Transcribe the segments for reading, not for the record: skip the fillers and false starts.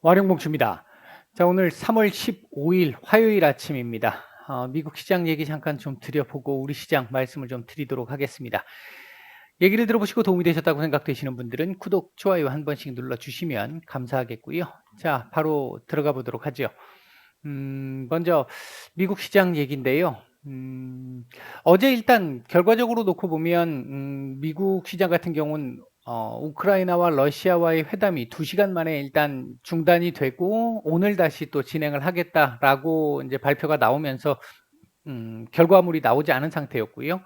와룡봉추입니다. 자, 오늘 3월 15일 화요일 아침입니다. 미국 시장 얘기 잠깐 좀 드려보고 우리 시장 말씀을 좀 드리도록 하겠습니다. 얘기를 들어보시고 도움이 되셨다고 생각되시는 분들은 구독, 좋아요 한 번씩 눌러주시면 감사하겠고요. 자, 바로 들어가 보도록 하죠. 먼저 미국 시장 얘기인데요. 어제 일단 결과적으로 놓고 보면 미국 시장 같은 경우는 우크라이나와 러시아와의 회담이 2시간 만에 일단 중단이 되고 오늘 다시 또 진행을 하겠다라고 이제 발표가 나오면서 결과물이 나오지 않은 상태였고요.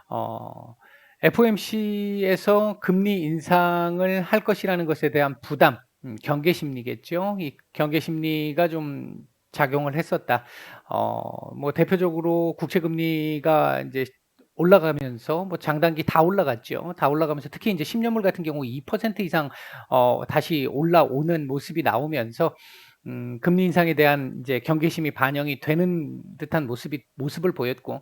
어 FOMC에서 금리 인상을 할 것이라는 것에 대한 부담, 경계 심리겠죠. 이 경계 심리가 좀 작용을 했었다. 뭐 대표적으로 국채 금리가 이제 올라가면서 뭐 장단기 다 올라갔죠. 다 올라가면서 특히 이제 10년물 같은 경우 2% 이상 다시 올라오는 모습이 나오면서 금리 인상에 대한 이제 경계심이 반영이 되는 듯한 모습을 보였고,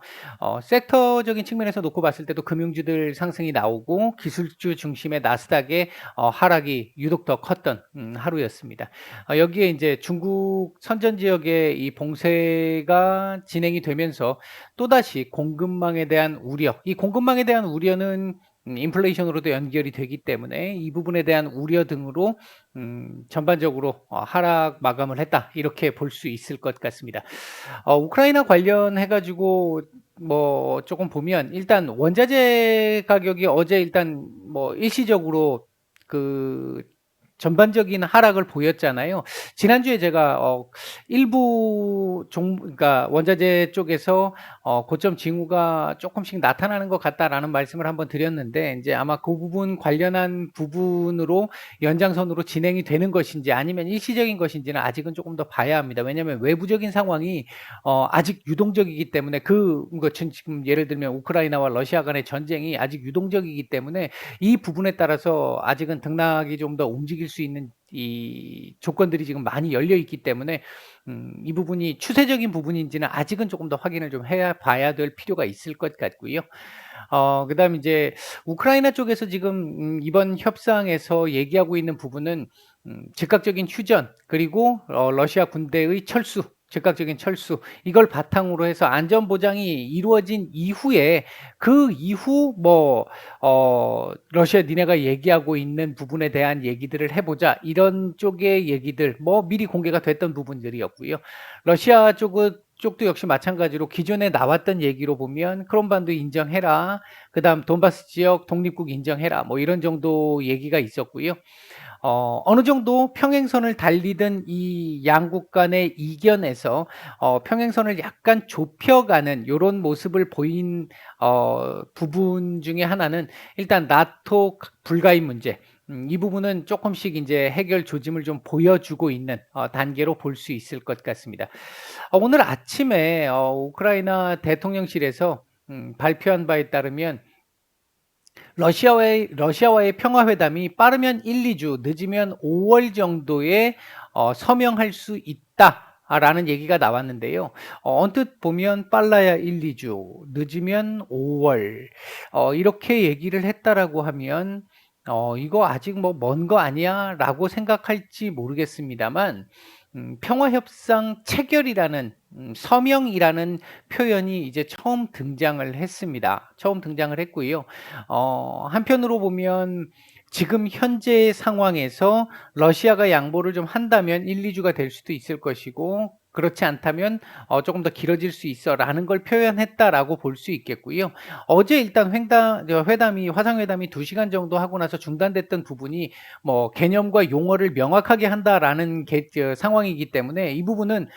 섹터적인 측면에서 놓고 봤을 때도 금융주들 상승이 나오고 기술주 중심의 나스닥의 하락이 유독 더 컸던 하루였습니다. 여기에 이제 중국 선전 지역의 이 봉쇄가 진행이 되면서 또다시 공급망에 대한 우려, 이 공급망에 대한 우려는 인플레이션으로도 연결이 되기 때문에 이 부분에 대한 우려 등으로 전반적으로 하락 마감을 했다, 이렇게 볼 수 있을 것 같습니다. 우크라이나 관련해 가지고 뭐 조금 보면 일단 원자재 가격이 어제 일단 뭐 일시적으로 그 전반적인 하락을 보였잖아요. 지난주에 제가 일부 그러니까 원자재 쪽에서 고점 징후가 조금씩 나타나는 것 같다라는 말씀을 한번 드렸는데, 이제 아마 그 부분 관련한 부분으로 연장선으로 진행이 되는 것인지 아니면 일시적인 것인지는 아직은 조금 더 봐야 합니다. 왜냐하면 외부적인 상황이 아직 유동적이기 때문에 지금 예를 들면 우크라이나와 러시아 간의 전쟁이 아직 유동적이기 때문에 이 부분에 따라서 아직은 등락이 좀 더 움직일 수 있는 이 조건들이 지금 많이 열려 있기 때문에 이 부분이 추세적인 부분인지는 아직은 조금 더 확인을 좀 해야 봐야 될 필요가 있을 것 같고요. 그다음 이제 우크라이나 쪽에서 지금 이번 협상에서 얘기하고 있는 부분은 즉각적인 휴전, 그리고 러시아 군대의 철수, 즉각적인 철수, 이걸 바탕으로 해서 안전 보장이 이루어진 이후에 그 이후 뭐 러시아 니네가 얘기하고 있는 부분에 대한 얘기들을 해보자, 이런 쪽의 얘기들 뭐 미리 공개가 됐던 부분들이었고요. 러시아 쪽도 역시 마찬가지로 기존에 나왔던 얘기로 보면 크롬반도 인정해라, 그다음 돈바스 지역 독립국 인정해라, 뭐 이런 정도 얘기가 있었고요. 어느 정도 평행선을 달리던 이 양국 간의 이견에서 평행선을 약간 좁혀가는 요런 모습을 보인 부분 중에 하나는 일단 나토 불가인 문제. 이 부분은 조금씩 이제 해결 조짐을 좀 보여주고 있는 단계로 볼 수 있을 것 같습니다. 오늘 아침에 우크라이나 대통령실에서 발표한 바에 따르면 러시아와의 평화회담이 빠르면 1-2주, 늦으면 5월 정도에 서명할 수 있다라는 얘기가 나왔는데요. 언뜻 보면 빨라야 1-2주, 늦으면 5월, 이렇게 얘기를 했다라고 하면 이거 아직 뭐 먼 거 아니야라고 생각할지 모르겠습니다만, 평화협상 체결이라는 서명이라는 표현이 이제 처음 등장을 했습니다. 처음 등장을 했고요. 한편으로 보면 지금 현재 상황에서 러시아가 양보를 좀 한다면 1-2주가 될 수도 있을 것이고, 그렇지 않다면 조금 더 길어질 수 있어라는 걸 표현했다라고 볼 수 있겠고요. 어제 일단 화상회담이 2시간 정도 하고 나서 중단됐던 부분이 뭐 개념과 용어를 명확하게 한다라는 상황이기 때문에 이 부분은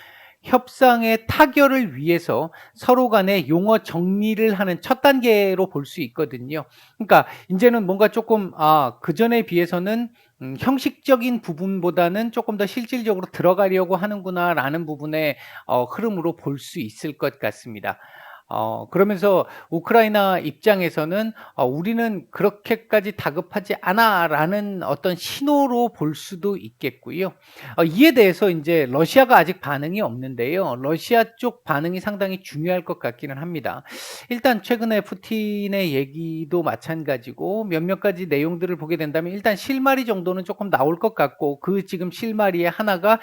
협상의 타결을 위해서 서로 간에 용어 정리를 하는 첫 단계로 볼 수 있거든요. 그러니까 인제는 뭔가 조금 그전에 비해서는 형식적인 부분보다는 조금 더 실질적으로 들어가려고 하는구나라는 부분의 흐름으로 볼 수 있을 것 같습니다. 그러면서 우크라이나 입장에서는 '우리는 그렇게까지 다급하지 않아.'라는 어떤 신호로 볼 수도 있겠고요. 이에 대해서 인제 러시아가 아직 반응이 없는데요. 러시아 쪽 반응이 상당히 중요할 것 같기는 합니다. 일단 최근에 푸틴의 얘기도 마찬가지고 몇몇 가지 내용들을 보게 된다면 일단 실마리 정도는 쪼끔 나올 것 같고, 그 지금 실마리의 하나가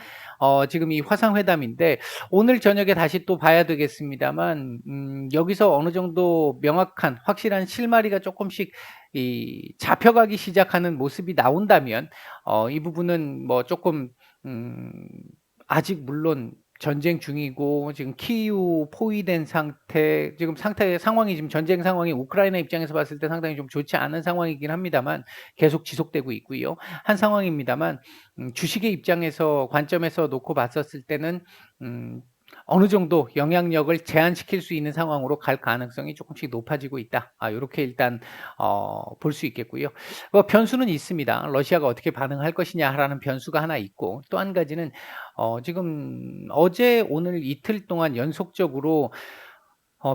지금 이 화상회담인데, 오늘 저녁에 다시 또 봐야 되겠습니다만 여기서 어느 정도 명확한 확실한 실마리가 쪼끔씩 이 잡혀가기 시작하는 모습이 나온다면 이 부분은 뭐 쪼끔 음 아직 물론 전쟁 중이고 지금 키이우 포위된 상태, 지금 상황이 지금 전쟁 상황이 우크라이나 입장에서 봤을 때 상당히 좀 좋지 않은 상황이긴 합니다만, 계속 지속되고 있고요. 한 상황입니다만 주식의 입장에서 관점에서 놓고 봤었을 때는 음 어느 정도 영향력을 제한시킬 수 있는 상황으로 갈 가능성이 조금씩 높아지고 있다. 요렇게 일단 볼 수 있겠고요. 변수는 있습니다. 러시아가 어떻게 반응할 것이냐라는 변수가 하나 있고, 또 한 가지는 지금 어제 오늘 이틀 동안 연속적으로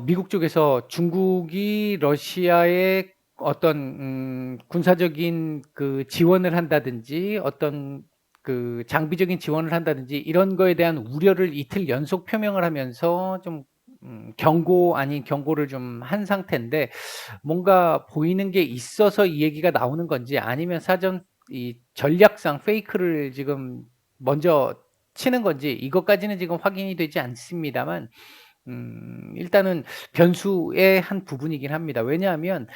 미국 쪽에서 중국이 러시아에 어떤 군사적인 그 지원을 한다든지 어떤 그 장비적인 지원을 한다든지 이런 거에 대한 우려를 이틀 연속 표명을 하면서 좀 경고 아닌 경고를 좀 한 상태인데, 뭔가 보이는 게 있어서 이 얘기가 나오는 건지, 아니면 사전 이 전략상 페이크를 지금 먼저 치는 건지, 이것까지는 지금 확인이 되지 않습니다만 일단은 변수의 한 부분이긴 합니다. 왜냐하면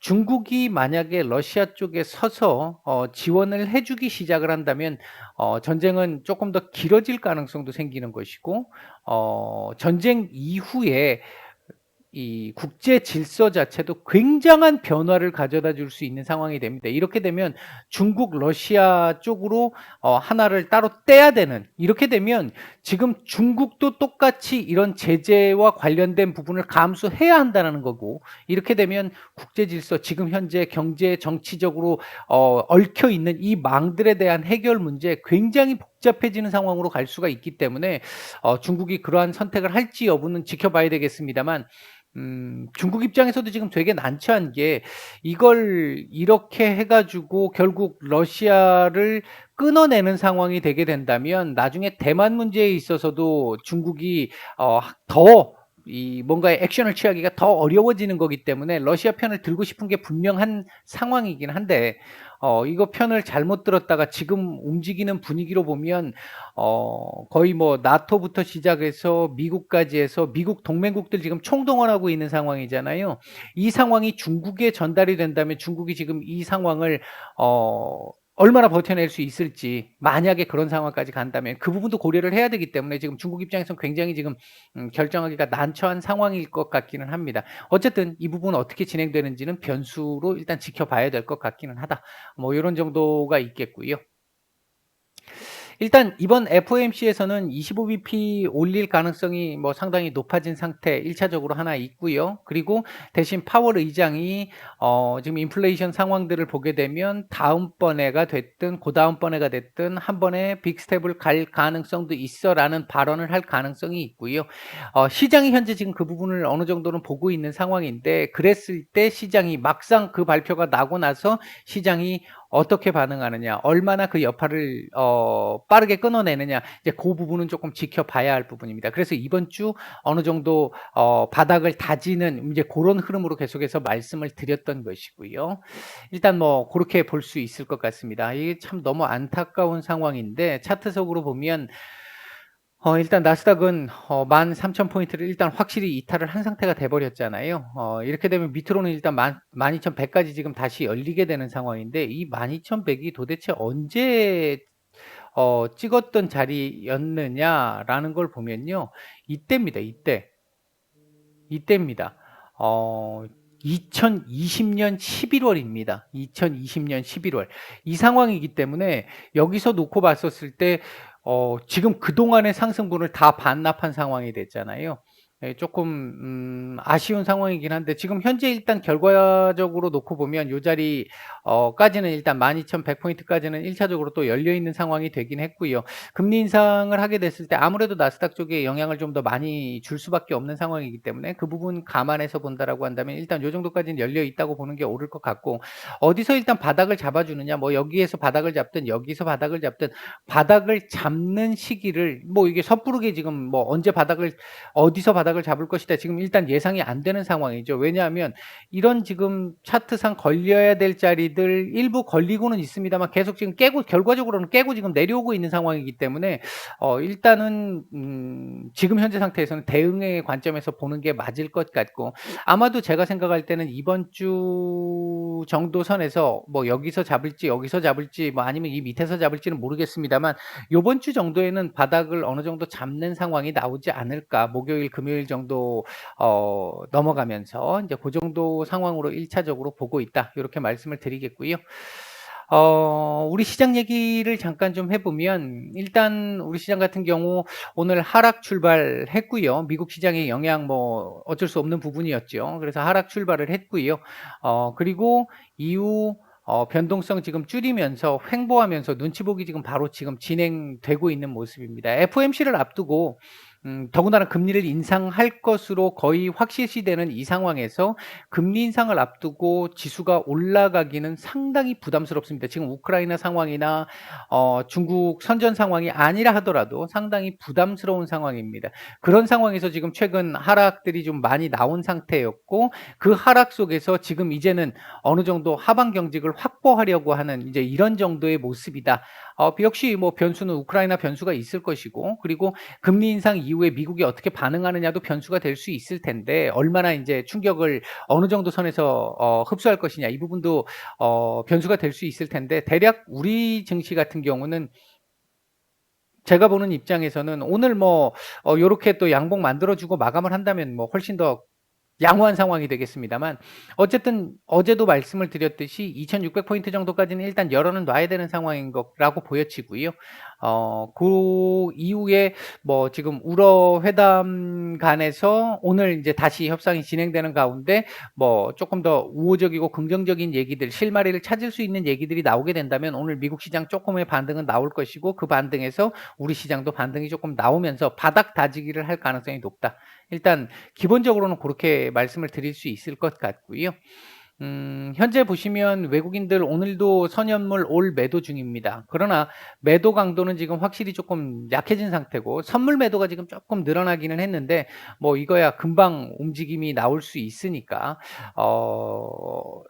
중국이 만약에 러시아 쪽에 서서 지원을 해 주기 시작을 한다면 전쟁은 쪼끔 더 길어질 가능성도 생기는 것이고, 전쟁 이후에 이 국제 질서 자체도 굉장한 변화를 가져다 줄 수 있는 상황이 됩니다. 이렇게 되면 중국, 러시아 쪽으로 하나를 따로 떼야 되는, 이렇게 되면 지금 중국도 똑같이 이런 제재와 관련된 부분을 감수해야 한다는 거고, 이렇게 되면 국제 질서, 지금 현재 경제 정치적으로 얽혀 있는 이 망들에 대한 해결 문제, 굉장히 복잡해지는 상황으로 갈 수가 있기 때문에 중국이 그러한 선택을 할지 여부는 지켜봐야 되겠습니다만, 중국 입장에서도 지금 되게 난처한 게, 이걸 이렇게 해 가지고 결국 러시아를 끊어내는 상황이 되게 된다면 나중에 대만 문제에 있어서도 중국이 더 이 뭔가의 액션을 취하기가 더 어려워지는 거기 때문에 러시아 편을 들고 싶은 게 분명한 상황이긴 한데, 이거 편을 잘못 들었다가 지금 움직이는 분위기로 보면 거의 뭐 나토부터 시작해서 미국까지 해서 미국 동맹국들 지금 총동원하고 있는 상황이잖아요. 이 상황이 중국에 전달이 된다면 중국이 지금 이 상황을 얼마나 버텨낼 수 있을지, 만약에 그런 상황까지 간다면 그 부분도 고려를 해야 되기 때문에 지금 중국 입장에서는 굉장히 지금 결정하기가 난처한 상황일 것 같기는 합니다. 어쨌든 이 부분은 어떻게 진행되는지는 변수로 일단 지켜봐야 될 것 같기는 하다. 뭐 요런 정도가 있겠고요. 일단 이번 FOMC에서는 25bp 올릴 가능성이 뭐 상당히 높아진 상태 1 차적으로 하나 있고요. 그리고 대신 파월 의장이 지금 인플레이션 상황들을 보게 되면 다음번에가 됐든 그다음번에가 됐든 한 번에 빅 스텝을 갈 가능성도 있어라는 발언을 할 가능성이 있고요. 시장이 현재 지금 그 부분을 어느 정도는 보고 있는 상황인데, 그랬을 때 시장이 막상 그 발표가 나고 나서 시장이 어떻게 반응하느냐, 얼마나 그 여파를 빠르게 끊어내느냐, 이제 그 부분은 조금 지켜봐야 할 부분입니다. 그래서 이번 주 어느 정도 바닥을 다지는 이제 그런 흐름으로 계속해서 말씀을 드렸던 것이고요. 일단 뭐 그렇게 볼 수 있을 것 같습니다. 이게 참 너무 안타까운 상황인데, 차트적으로 보면 일단 나스닥은 13,000 포인트를 일단 확실히 이탈을 한 상태가 돼 버렸잖아요. 이렇게 되면 밑으로는 일단 12,100 까지 지금 다시 열리게 되는 상황인데, 이 12,100 이 도대체 언제 찍었던 자리였느냐라는 걸 보면요. 이때입니다. 이때입니다. 2020년 11월입니다. 2020년 11월. 이 상황이기 때문에 여기서 놓고 봤었을 때 지금 그동안의 상승분을 다 반납한 상황이 됐잖아요. 예, 조금 아쉬운 상황이긴 한데 지금 현재 일단 결과적으로 놓고 보면 요 자리 까지는 일단 12,100 포인트까지는 1 차적으로 또 열려 있는 상황이 되긴 했고요. 금리 인상을 하게 됐을 때 아무래도 나스닥 쪽에 영향을 좀 더 많이 줄 수밖에 없는 상황이기 때문에 그 부분 감안해서 본다라고 한다면 일단 요 정도까지는 열려 있다고 보는 게 옳을 것 같고, 어디서 일단 바닥을 잡아주느냐, 뭐 여기에서 바닥을 잡든 여기서 바닥을 잡든 바닥을 잡는 시기를 뭐 이게 섣부르게 지금 뭐 언제 바닥을 어디서 바닥을 잡을 것이다 지금 일단 예상이 안 되는 상황이죠. 왜냐하면 이런 지금 차트상 걸려야 될 자리들 일부 걸리고는 있습니다만 계속 지금 깨고 결과적으로는 깨고 지금 내려오고 있는 상황이기 때문에 일단은 지금 현재 상태에서는 대응의 관점에서 보는 게 맞을 것 같고, 아마도 제가 생각할 때는 이번 주 정도 선에서 뭐 여기서 잡을지 뭐 아니면 이 밑에서 잡을지는 모르겠습니다만 요번 주 정도에는 바닥을 어느 정도 잡는 상황이 나오지 않을까. 목요일, 금요일 정도 넘어가면서 이제 그 정도 상황으로 1 차적으로 보고 있다. 요렇게 말씀을 드리겠고요. 우리 시장 얘기를 잠깐 좀 해 보면 일단 우리 시장 같은 경우 오늘 하락 출발했고요. 미국 시장의 영향 뭐 어쩔 수 없는 부분이었죠. 그래서 하락 출발을 했고요. 그리고 이후 변동성 지금 줄이면서 횡보하면서 눈치 보기 지금 바로 지금 진행되고 있는 모습입니다. FOMC를 앞두고 더군다나 금리를 인상할 것으로 거의 확실시되는 이 상황에서 금리 인상을 앞두고 지수가 올라가기는 상당히 부담스럽습니다. 지금 우크라이나 상황이나 중국 선전 상황이 아니라 하더라도 상당히 부담스러운 상황입니다. 그런 상황에서 지금 최근 하락들이 좀 많이 나온 상태였고, 그 하락 속에서 지금 이제는 어느 정도 하방 경직을 확보하려고 하는 이제 이런 정도의 모습이다. 역시 뭐 변수는 우크라이나 변수가 있을 것이고, 그리고 금리 인상 이후에 미국이 어떻게 반응하느냐도 변수가 될 수 있을 텐데 얼마나 이제 충격을 어느 정도 선에서 흡수할 것이냐 이 부분도 변수가 될 수 있을 텐데, 대략 우리 증시 같은 경우는 제가 보는 입장에서는 오늘 뭐 요렇게 또 양봉 만들어 주고 마감을 한다면 뭐 훨씬 더 양호한 상황이 되겠습니다만, 어쨌든 어제도 말씀을 드렸듯이 2,600 포인트 정도까지는 일단 열어는 놔야 되는 상황인 거라고 보여지고요. 그 이후에 뭐 지금 우러 회담 간에서 오늘 이제 다시 협상이 진행되는 가운데 뭐 조금 더 우호적이고 긍정적인 얘기들, 실마리를 찾을 수 있는 얘기들이 나오게 된다면 오늘 미국 시장 조금의 반등은 나올 것이고, 그 반등에서 우리 시장도 반등이 조금 나오면서 바닥 다지기를 할 가능성이 높다. 일단 기본적으로는 그렇게 말씀을 드릴 수 있을 것 같고요. 현재 보시면 외국인들 오늘도 선현물 올 매도 중입니다. 그러나 매도 강도는 지금 확실히 조금 약해진 상태고, 선물 매도가 지금 조금 늘어나기는 했는데 뭐 이거야 금방 움직임이 나올 수 있으니까 어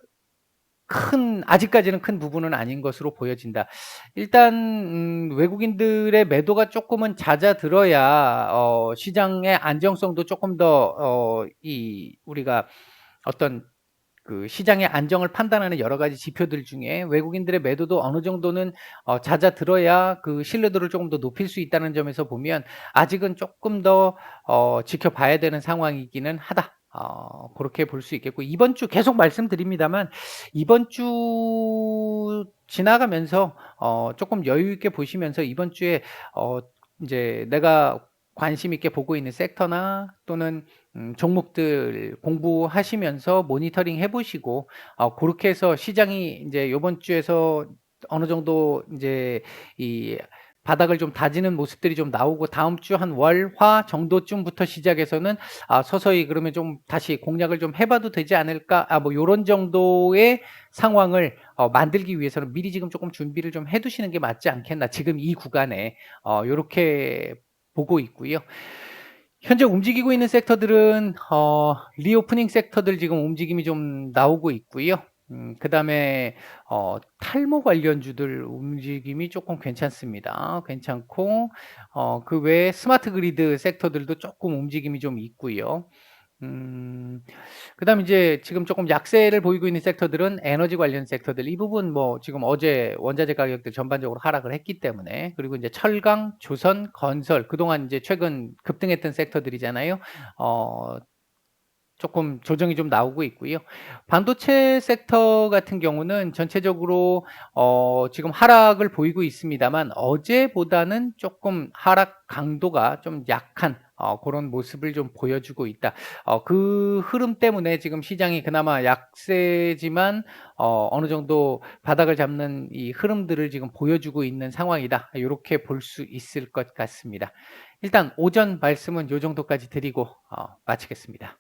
아직까지는 큰 부분은 아닌 것으로 보여진다. 일단 외국인들의 매도가 쪼끔은 잦아들어야 시장의 안정성도 쪼끔 더 우리가 어떤 그 시장의 안정을 판단하는 여러 가지 지표들 중에 외국인들의 매도도 어느 정도는 잦아들어야 그 신뢰도를 조금 더 높일 수 있다는 점에서 보면 아직은 조금 더 지켜봐야 되는 상황이기는 하다. 그렇게 볼 수 있겠고, 이번 주 계속 말씀드립니다만 이번 주 지나가면서 조금 여유 있게 보시면서 이번 주에 이제 내가 관심 있게 보고 있는 섹터나 또는 종목들 공부하시면서 모니터링 해 보시고 고렇게 해서 시장이 인제 요번 주에서 어느 정도 인제 이 바닥을 좀 다지는 모습들이 좀 나오고 다음 주 한 월, 화 정도쯤부터 시작해서는 서서히 그러면 좀 다시 공략을 좀 해 봐도 되지 않을까? 뭐 요런 정도의 상황을 만들기 위해서는 미리 지금 쪼끔 준비를 좀 해 두시는 게 맞지 않겠나, 지금 이 구간에. 요렇게 보고 있고요. 현재 움직이고 있는 섹터들은 리오프닝 섹터들 지금 움직임이 좀 나오고 있고요. 그다음에 탈모 관련주들 움직임이 조금 괜찮습니다. 괜찮고 그 외에 스마트 그리드 섹터들도 조금 움직임이 좀 있고요. 음 그다음에 이제 지금 조금 약세를 보이고 있는 섹터들은 에너지 관련 섹터들, 이 부분 뭐 지금 어제 원자재 가격들 전반적으로 하락을 했기 때문에, 그리고 이제 철강, 조선, 건설 그동안 이제 최근 급등했던 섹터들이잖아요. 어 조금 조정이 좀 나오고 있고요. 반도체 섹터 같은 경우는 전체적으로 지금 하락을 보이고 있습니다만 어제보다는 조금 하락 강도가 좀 약한 그런 모습을 좀 보여주고 있다. 그 흐름 때문에 지금 시장이 그나마 약세지만 어느 정도 바닥을 잡는 이 흐름들을 지금 보여주고 있는 상황이다. 이렇게 볼 수 있을 것 같습니다. 일단 오전 말씀은 요 정도까지 드리고 마치겠습니다.